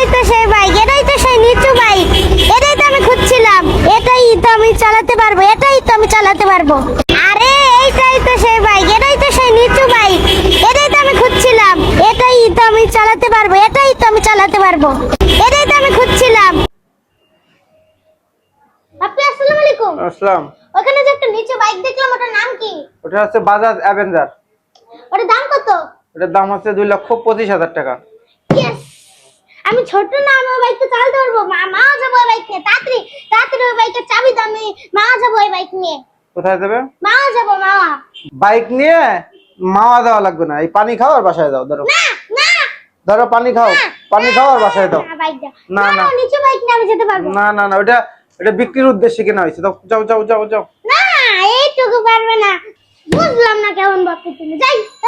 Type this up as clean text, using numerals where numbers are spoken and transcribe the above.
এটাই তো সেই বাইক, এটাই তো সেই নিচু বাইক, এটাই তো আমি খুঁজছিলাম, এটাই তো আমি চালাতে পারবো, এটাই তো আমি চালাতে পারবো। আরে এইটাই তো সেই বাইক, এটাই তো সেই নিচু বাইক, এটাই তো আমি খুঁজছিলাম, এটাই তো আমি চালাতে পারবো, এটাই তো আমি চালাতে পারবো, এটাই তো আমি খুঁজছিলাম। আপনি আসসালামু আলাইকুম। আসসালাম। ওখানে যে একটা নিচু বাইক দেখলাম, ওটার নাম কি? ওটা হচ্ছে বাজাজ অ্যাভেঞ্জার। ওটার দাম কত? ওটার দাম হচ্ছে 2,25,000 টাকা। ইয়েস, আমি ছোট না, আমি ওই বাইকটা চালাতে পারবো। মা যাবো ওই বাইক নিয়ে, তাড়াতাড়ি তাড়াতাড়ি ওই বাইকের চাবি দাও, আমি মা যাবো ওই বাইক নিয়ে। কোথায় যাবে? মা যাবো, মা। বাইক নিয়ে মাওয়া দেওয়া লাগবে না, এই পানি খাও আর বাসায় যাও। ধরো না না ধরো পানি খাও, পানি খাও আর বাসায় দাও। না, বাইক দাও। না, না না। না, নিচু বাইক নিয়ে আমি যেতে পারবো না না না, ওটা বিক্রির উদ্দেশ্যে কেনা হয়েছে। যাও যাও যাও যাও যাও। না। এইটুকু পারবে না, বুঝলাম না কেমন ভাবতে তুমি। যাই।